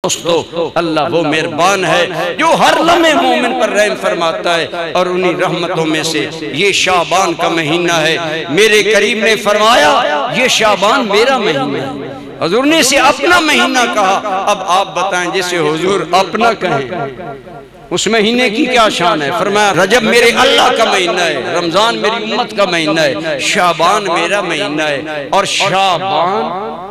दोस्तों, अल्लाह वो मेहरबान है जो हर लम्हे मोमिन पर रहम फरमाता है और उन्हीं रहमतों में से ये शाबान का महीना है। मेरे करीम ने फरमाया ये शाबान मेरा महीना है। हुजूर ने इसे अपना महीना कहा। अब आप बताएं जिसे हुजूर अपना कहें उस महीने की क्या शान है। फरमाया रजब मेरे अल्लाह का महीना है, रमजान मेरी उम्मत का महीना है, शाबान मेरा महीना है। और शाबान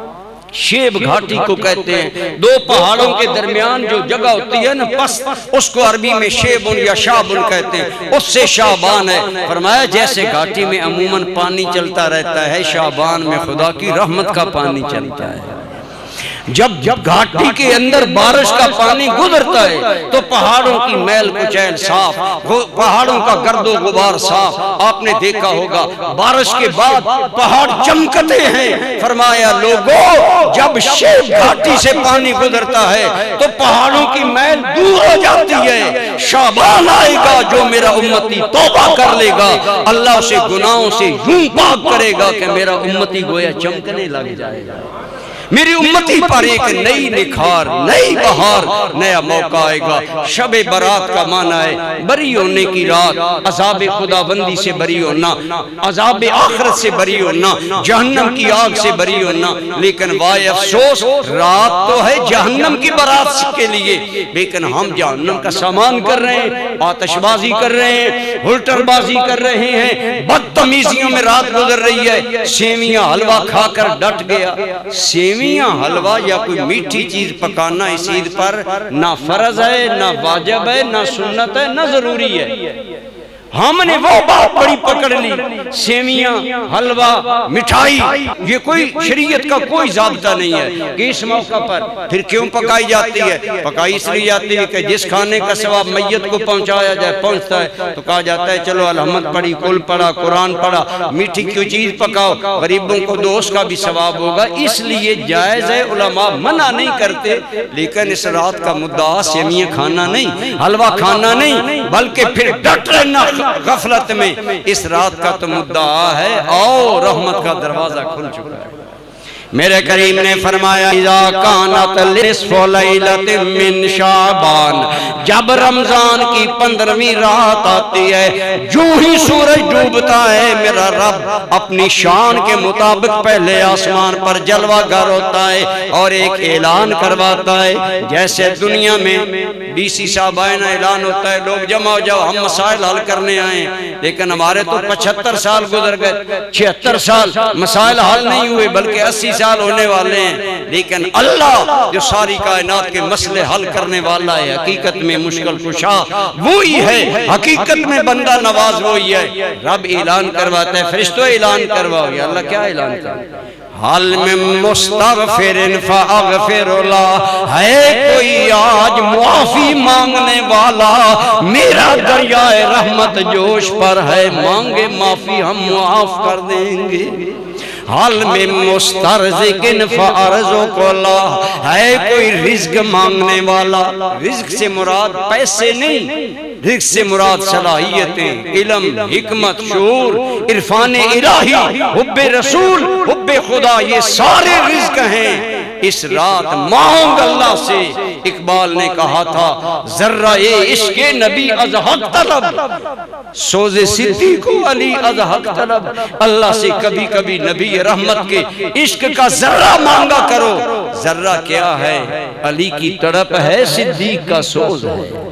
शेब घाटी को कहते हैं। दो पहाड़ों के दरमियान जो जगह होती है ना पस्त, उसको अरबी में शेबुन या शाबुन कहते हैं, उससे शाबान है। फरमाया जैसे घाटी में अमूमन पानी चलता रहता है, शाबान में खुदा की रहमत का पानी चलता है। जब घाटी के अंदर बारिश का पानी गुजरता है तो पहाड़ों की मैल कुचैल साफ, पहाड़ों का गर्दो गुबार साफ। आपने देखा होगा बारिश के बाद पहाड़ चमकते हैं। फरमाया लोगों, जब शेब घाटी से पानी गुजरता है तो पहाड़ों की मैल दूर हो जाती है। शाबान आएगा जो मेरा उम्मती तौबा कर लेगा, अल्लाह उसे गुनाहों से यूं पाक करेगा कि मेरा उम्मती गोया चमकने लग जाएगा। मेरी उम्मती पर एक नई निखार, नई बहार, नया मौका आएगा। शबे बरात का माना है बरी होने की रात, अज़ाब खुदाबंदी से बरी होना, अज़ाब आखिरत से बरी होना, जहन्नम की आग से बरी होना। लेकिन वाय अफसोस, रात तो है जहन्नम की बरात के लिए, लेकिन हम जहन्नम का सामान कर रहे हैं, आतिशबाजी कर रहे हैं, हुल्टरबाजी कर रहे हैं, बदतमीजियों में रात गुजर रही है। सेवियां हलवा खाकर डट गया। सेवियां हलवा या कोई मीठी चीज पकाना इस ईद पर ना फर्ज है, ना वाजिब है, ना सुन्नत है, ना जरूरी है। हमने वो बात बड़ी पकड़ ली, सेवियां हलवा मिठाई, ये कोई शरीयत का कोई जाब्ता नहीं है कि इस मौका पर फिर क्यों पकाई जाती है। पकाई इसलिए जाती है कि जिस खाने का सवाब मैयत को पहुंचाया जाए पहुंचता है, तो कहा जाता है चलो अलहमद पढ़ी, कुल पढ़ा, कुरान पढ़ा, मीठी क्यों चीज पकाओ, गरीबों को दो उसका भी सवाब होगा, इसलिए जायज है। उलमा मना नहीं करते, लेकिन इस रात का मुद्दा सेवियां खाना नहीं, हलवा खाना नहीं, बल्कि फिर डट रहना गफलत में। इस रात का तो मुद्दा है और रहमत का दरवाजा खुल चुका है। मेरे करीम ने फरमाया इज़ा कानत निस्फ़ु लैलतिन मिन शाबान, जब रमजान की 15वीं रात आती है, जो ही सूरज डूबता है, मेरा रब अपनी शान के मुताबिक पहले आसमान पर जलवागर होता है और एक ऐलान करवाता है। जैसे दुनिया में डीसी साहबाना ऐलान होता है, लोग जमा हो जाओ हम मसाइल हल करने आए, लेकिन हमारे तो 75 साल गुजर गए, 76 साल मसाइल हल नहीं हुए, बल्कि 80 साल होने वाले हैं। लेकिन अल्लाह जो सारी कायनात के मसले हल करने वाला है, हकीकत में मुश्किल कुशा वही है, हकीकत में बंदा नवाज वही है। रब ऐलान करवाता है, फरिश्तों ऐलान करवाओगे। अल्लाह क्या ऐलान कर, हाल में मुस्तगफिरिन फअगफिरुला, है कोई आज मुआफी मांगने वाला, मेरा दरियाए रहमत जोश पर है, मांगे माफी हम मुआफ कर देंगे। हाल में मुस्तरज़िकिन फअरज़ुकुला, है कोई रिज़्क मांगने वाला, रिज़्क से मुराद पैसे नहीं, रिज़्क से मुराद सलाहियतें, इल्म, हिकमत, शऊर, इरफान इलाही, हुब्बे रसूल, हुब्बे खुदा, ये सारे रिज़्क हैं। इस रात मांग अल्लाह से। इकबाल ने कहा था जर्रा ए इश्क़े नबी अज़ हक़ तलब, सोज़े सिद्दीक़ अली अज़ हक़ तलब। अल्लाह से कभी कभी नबी रहमत के इश्क का जर्रा मांगा करो। जर्रा क्या है? अली की तड़प है, सिद्दीक का सोज है।